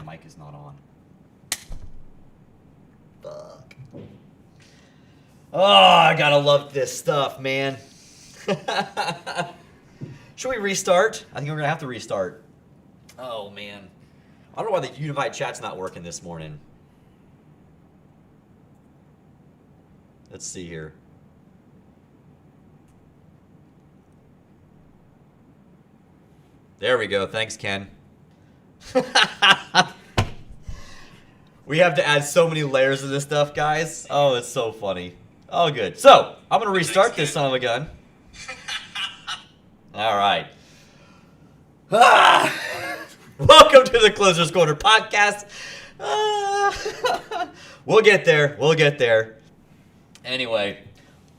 Mic is not on. Fuck. Oh, I gotta love this stuff, man. Should we restart? I think we're gonna have to restart. Oh, man. I don't know why the Univite chat's not working this morning. Let's see here. There we go. Thanks, Ken. We have to add so many layers of this stuff, guys. Oh, it's so funny. Oh, good. So, I'm going to restart this son of a gun. All right. Welcome to the Closer's Corner podcast. We'll get there. We'll get there. Anyway,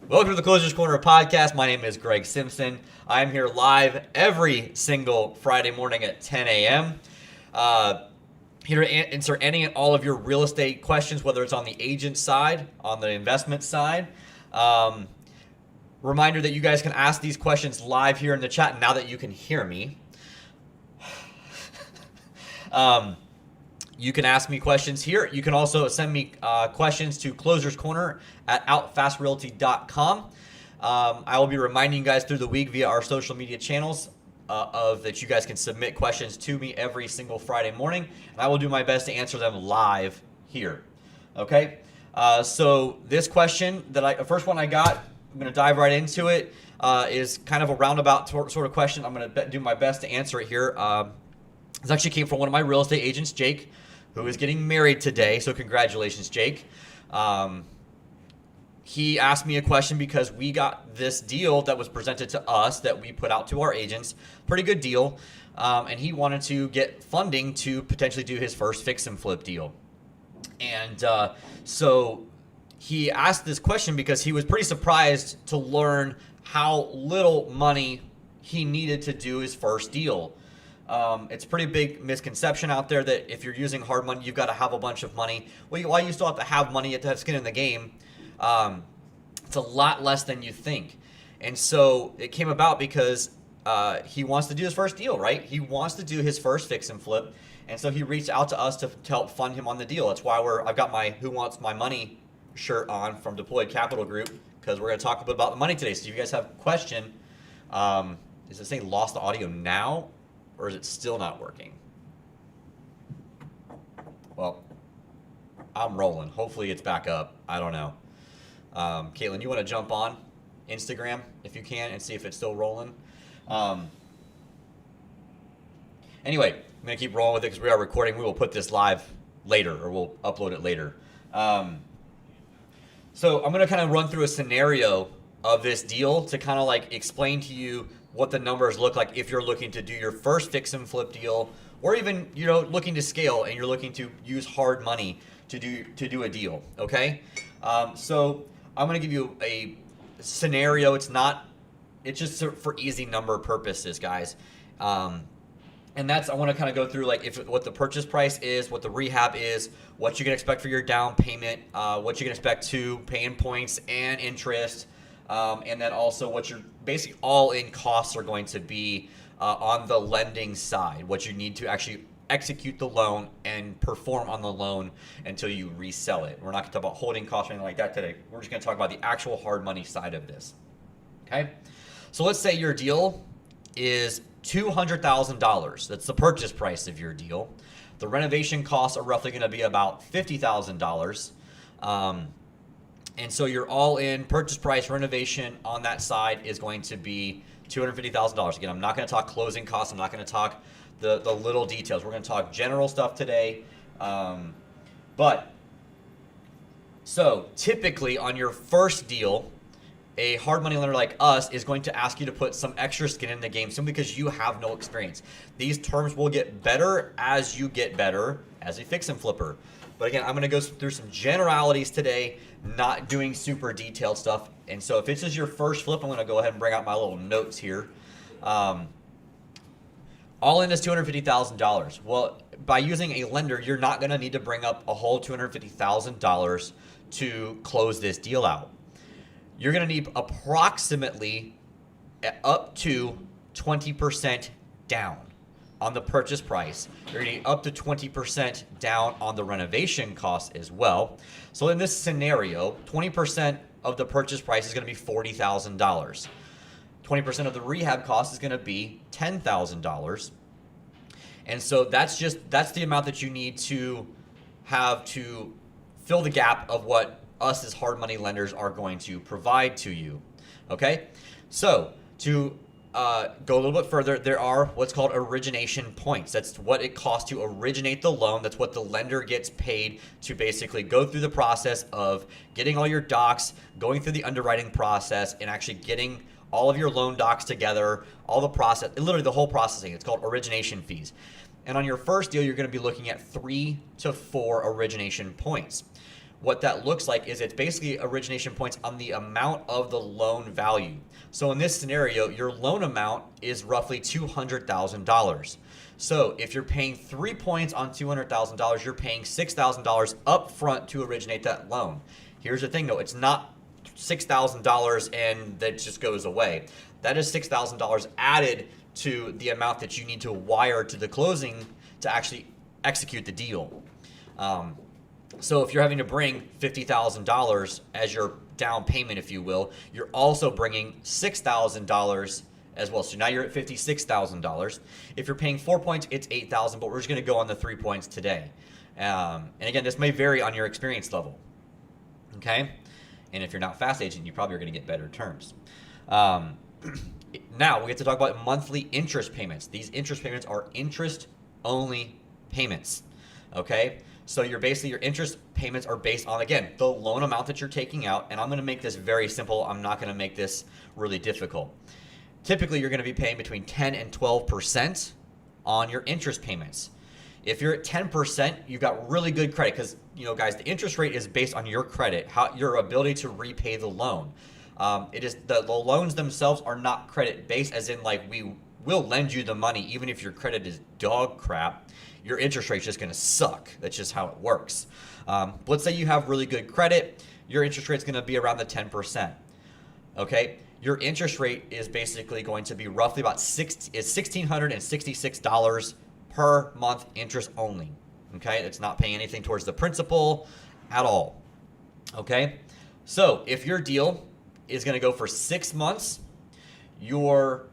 welcome to the Closer's Corner podcast. My name is Greg Simpson. I'm here live every single Friday morning at 10 a.m. Here to answer any and all of your real estate questions, whether it's on the agent side, on the investment side. Reminder that you guys can ask these questions live here in the chat now that you can hear me. You can ask me questions here. You can also send me questions to closerscorner@outfastrealty.com. I will be reminding you guys through the week via our social media channels that you guys can submit questions to me every single Friday morning, and I will do my best to answer them live here. Okay? So this question, first one I got, I'm going to dive right into it, is kind of a roundabout sort of question. I'm going to do my best to answer it here. This actually came from one of my real estate agents, Jake, who is getting married today, so congratulations, Jake. He asked me a question because we got this deal that was presented to us that we put out to our agents. Pretty good deal. And he wanted to get funding to potentially do his first fix and flip deal. And so he asked this question because he was pretty surprised to learn how little money he needed to do his first deal. It's a pretty big misconception out there that if you're using hard money, you've got to have a bunch of money. Well, while you still have to have money, you have to have skin in the game. It's a lot less than you think. And so it came about because he wants to do his first deal, right? He wants to do his first fix and flip. And so he reached out to us to help fund him on the deal. That's why I've got my Who Wants My Money shirt on from Deployed Capital Group, because we're going to talk a bit about the money today. So if you guys have a question, is it saying lost the audio now, or is it still not working? Well, I'm rolling. Hopefully it's back up. I don't know. Caitlin, you want to jump on Instagram if you can and see if it's still rolling? Anyway, I'm going to keep rolling with it because we are recording. We will put this live later, or we'll upload it later. So I'm going to kind of run through a scenario of this deal to kind of like explain to you what the numbers look like if you're looking to do your first fix and flip deal, or even, looking to scale and you're looking to use hard money to do a deal. Okay. So I'm going to give you a scenario. It's just for easy number purposes, guys. And I want to kind of go through what the purchase price is, what the rehab is, what you can expect for your down payment, what you can expect to pay in points and interest, and then also what your basic all-in costs are going to be on the lending side, what you need to actually execute the loan and perform on the loan until you resell it. We're not going to talk about holding costs or anything like that today. We're just going to talk about the actual hard money side of this. Okay? So let's say your deal is $200,000. That's the purchase price of your deal. The renovation costs are roughly going to be about $50,000. And so your all-in purchase price renovation on that side is going to be $250,000. Again, I'm not going to talk closing costs. I'm not going to talk the little details. We're going to talk general stuff today. So typically on your first deal, a hard money lender like us is going to ask you to put some extra skin in the game simply because you have no experience. These terms will get better as you get better as a fix and flipper. But again, I'm going to go through some generalities today, not doing super detailed stuff. And so if this is your first flip, I'm going to go ahead and bring out my little notes here. All in is $250,000. Well, by using a lender, you're not going to need to bring up a whole $250,000 to close this deal out. You're going to need approximately up to 20% down on the purchase price. You're going to get up to 20% down on the renovation cost as well. So in this scenario, 20% of the purchase price is going to be $40,000. 20% of the rehab cost is going to be $10,000. And so that's the amount that you need to have to fill the gap of what us as hard money lenders are going to provide to you. Okay? So to go a little bit further, there are what's called origination points. That's what it costs to originate the loan. That's what the lender gets paid to basically go through the process of getting all your docs, going through the underwriting process, and actually getting all of your loan docs together, all the process, literally the whole processing. It's called origination fees. And on your first deal, you're going to be looking at 3 to 4 origination points. What that looks like is it's basically origination points on the amount of the loan value. So in this scenario, your loan amount is roughly $200,000. So if you're paying 3 points on $200,000, you're paying $6,000 up front to originate that loan. Here's the thing though, it's not $6,000 and that just goes away. That is $6,000 added to the amount that you need to wire to the closing to actually execute the deal. So if you're having to bring $50,000 as your down payment, if you will, you're also bringing $6,000 as well. So now you're at $56,000. If you're paying 4 points, it's $8,000, but we're just going to go on the 3 points today. And again, this may vary on your experience level. Okay? And if you're not fast agent, you probably are going to get better terms. Now we get to talk about monthly interest payments. These interest payments are interest-only payments. Okay? So your interest payments are based on, again, the loan amount that you're taking out. And I'm going to make this very simple. I'm not going to make this really difficult. Typically, you're going to be paying between 10 and 12% on your interest payments. If you're at 10%, you've got really good credit because, guys, the interest rate is based on your credit, your ability to repay the loan. It is the loans themselves are not credit based, as in like we will lend you the money even if your credit is dog crap. Your interest rate is just going to suck. That's just how it works. Let's say you have really good credit. Your interest rate is going to be around the 10%. Okay? Your interest rate is basically going to be roughly about $1,666 per month interest only. Okay? It's not paying anything towards the principal at all. Okay? So if your deal is going to go for 6 months, your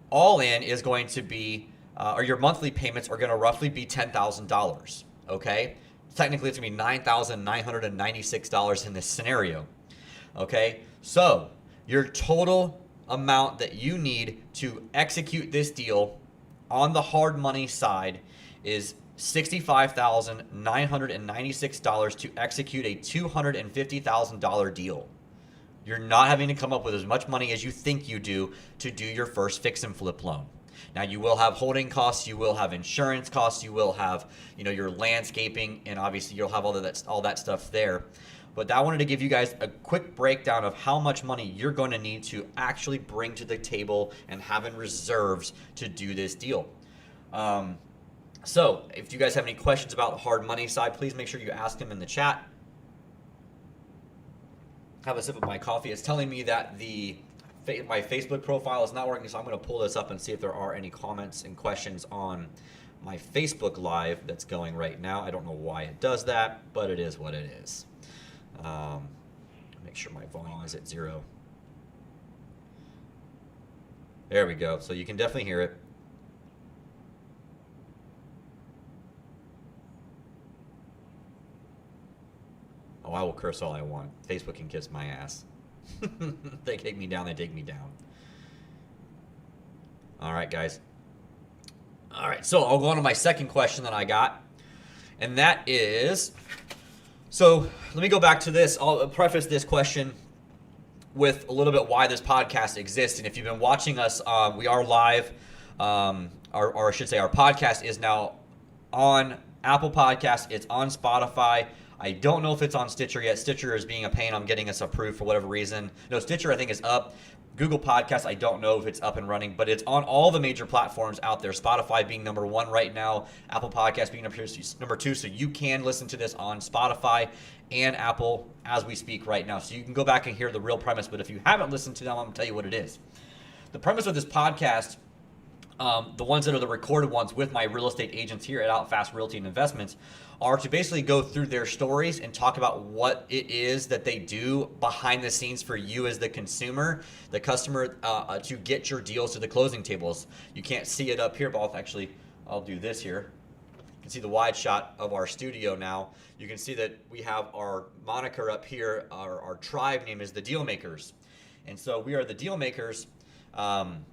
all-in is going to be or your monthly payments are going to roughly be $10,000, okay? Technically, it's going to be $9,996 in this scenario, okay? So your total amount that you need to execute this deal on the hard money side is $65,996 to execute a $250,000 deal. You're not having to come up with as much money as you think you do to do your first fix and flip loan. Now, you will have holding costs, you will have insurance costs, you will have, your landscaping, and obviously you'll have all that stuff there. But I wanted to give you guys a quick breakdown of how much money you're going to need to actually bring to the table and have in reserves to do this deal. So if you guys have any questions about the hard money side, please make sure you ask them in the chat. Have a sip of my coffee. It's telling me that my Facebook profile is not working, so I'm going to pull this up and see if there are any comments and questions on my Facebook Live that's going right now. I don't know why it does that, but it is what it is. Make sure my volume is at 0. There we go. So you can definitely hear it. Oh, I will curse all I want. Facebook can kiss my ass. They take me down, they take me down. All right, guys. All right, so I'll go on to my second question that I got. And that is, so let me go back to this. I'll preface this question with a little bit why this podcast exists. And if you've been watching us, we are live. Or I should say our podcast is now on Apple Podcasts. It's on Spotify. I don't know if it's on Stitcher yet. Stitcher is being a pain on getting us approved for whatever reason. No, Stitcher I think is up. Google Podcasts, I don't know if it's up and running, but it's on all the major platforms out there. Spotify being number 1 right now. Apple Podcasts being number 2. So you can listen to this on Spotify and Apple as we speak right now. So you can go back and hear the real premise. But if you haven't listened to them, I'm going to tell you what it is. The premise of this podcast the ones that are the recorded ones with my real estate agents here at Outfast Realty and Investments, are to basically go through their stories and talk about what it is that they do behind the scenes for you as the consumer, the customer, to get your deals to the closing tables. You can't see it up here, but I'll do this here. You can see the wide shot of our studio now. You can see that we have our moniker up here. Our tribe name is the Deal Makers. And so we are the Deal Makers. And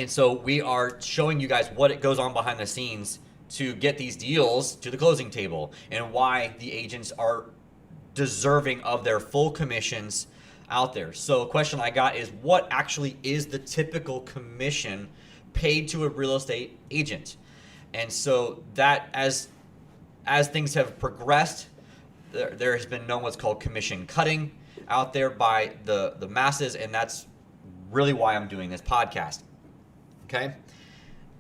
so we are showing you guys what it goes on behind the scenes to get these deals to the closing table, and why the agents are deserving of their full commissions out there. So a question I got is, what actually is the typical commission paid to a real estate agent? And so that as things have progressed, there has been known what's called commission cutting out there by the masses, and that's really why I'm doing this podcast. Okay,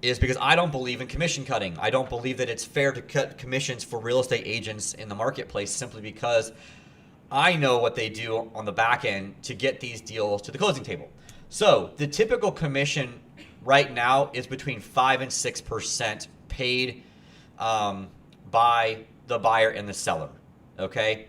is because I don't believe in commission cutting. I don't believe that it's fair to cut commissions for real estate agents in the marketplace, simply because I know what they do on the back end to get these deals to the closing table. So the typical commission right now is between 5 and 6% paid by the buyer and the seller. Okay.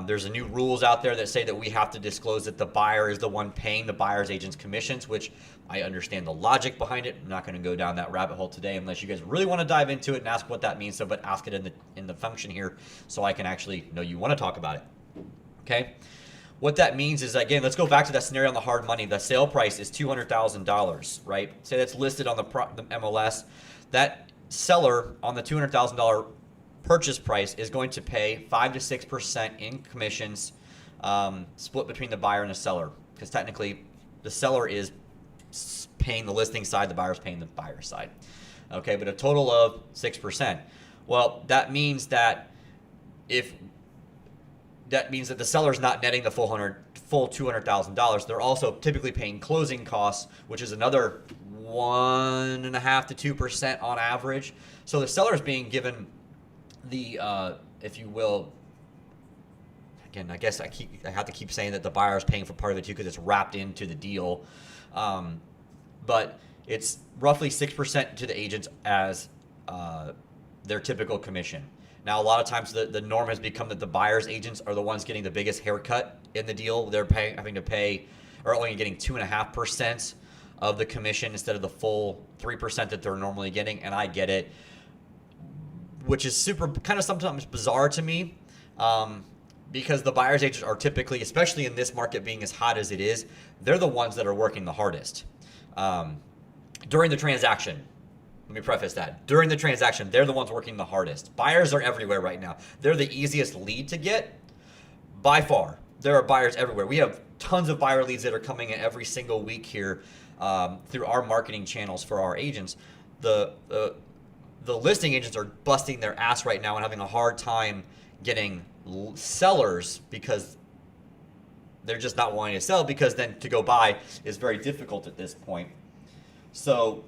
There's a new rules out there that say that we have to disclose that the buyer is the one paying the buyer's agent's commissions, which I understand the logic behind it. I'm not going to go down that rabbit hole today unless you guys really want to dive into it and ask what that means. So, but ask it in the function here so I can actually know you want to talk about it. Okay. What that means is, again, let's go back to that scenario on the hard money. The sale price is $200,000, right? Say that's listed on the MLS. That seller on the $200,000 purchase price is going to pay 5 to 6% in commissions, split between the buyer and the seller, because technically the seller is paying the listing side, the buyer's paying the buyer side. Okay, but a total of 6%. Well, that means that the seller's not netting the full $200,000. They're also typically paying closing costs, which is another 1.5 to 2% on average. So the seller's being given the, if you will, again, I guess I have to keep saying that the buyer is paying for part of it too, because it's wrapped into the deal. But it's roughly 6% to the agents as their typical commission. Now, a lot of times the norm has become that the buyer's agents are the ones getting the biggest haircut in the deal. They're having to pay, or only getting 2.5% of the commission instead of the full 3% that they're normally getting. And I get it, which is super kind of sometimes bizarre to me, because the buyer's agents are typically, especially in this market being as hot as it is, they're the ones that are working the hardest during the transaction. Let me preface that. During the transaction, they're the ones working the hardest. Buyers are everywhere right now. They're the easiest lead to get by far. There are buyers everywhere. We have tons of buyer leads that are coming in every single week here through our marketing channels for our agents. The listing agents are busting their ass right now and having a hard time getting sellers, because they're just not wanting to sell, because then to go buy is very difficult at this point. So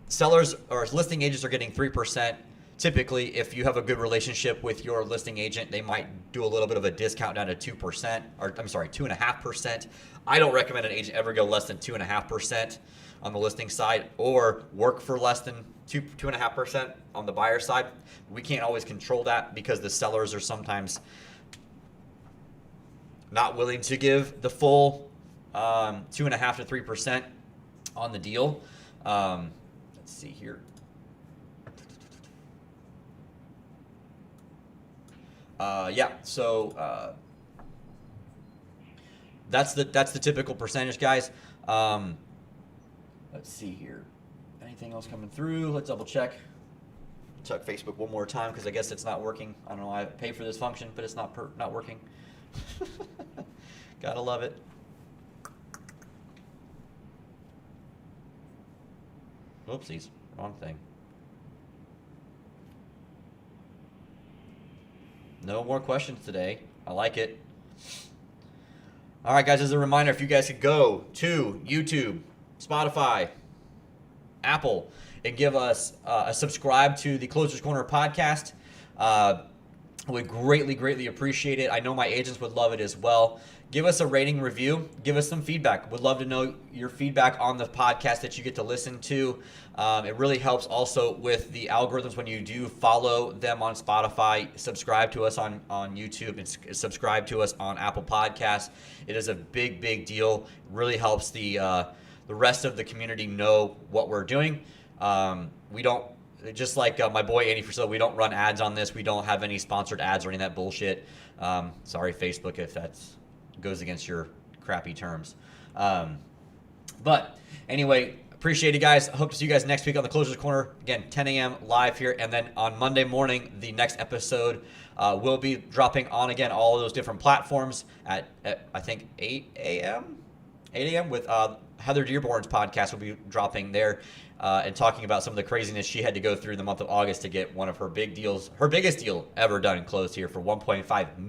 sellers or listing agents are getting 3%. Typically, if you have a good relationship with your listing agent, they might do a little bit of a discount down to 2%, or I'm sorry, 2.5%. I don't recommend an agent ever go less than 2.5% on the listing side, or work for less than 2.5% on the buyer side. We can't always control that, because the sellers are sometimes not willing to give the full 2.5 to 3% on the deal. Let's see here. So that's the typical percentage, guys. Let's see here. Anything else coming through? Let's double check. Check Facebook one more time, because I guess it's not working. I don't know. I pay for this function, but it's not working. Gotta love it. Oopsies, wrong thing. No more questions today. I like it. All right, guys, as a reminder, if you guys could go to YouTube, Spotify, Apple, and give us a subscribe to the Closers Corner podcast. We greatly, greatly appreciate it. I know my agents would love it as well. Give us a rating review. Give us some feedback. Would love to know your feedback on the podcast that you get to listen to. It really helps also with the algorithms when you do follow them on Spotify, subscribe to us on YouTube, and subscribe to us on Apple Podcasts. It is a big, big deal. It really helps the rest of the community know what we're doing. We don't, just like my boy Andy Frisell, we don't run ads on this. We don't have any sponsored ads or any of that bullshit. Sorry, Facebook, if that goes against your crappy terms. But anyway, appreciate you guys. I hope to see you guys next week on the Closers Corner. Again, 10 a.m. live here. And then on Monday morning, the next episode will be dropping on, again, all of those different platforms at I think, 8 a.m.? 8 a.m. with Heather Dearborn's podcast will be dropping there and talking about some of the craziness she had to go through in the month of August to get one of her big deals, her biggest deal ever done and closed here for $1.5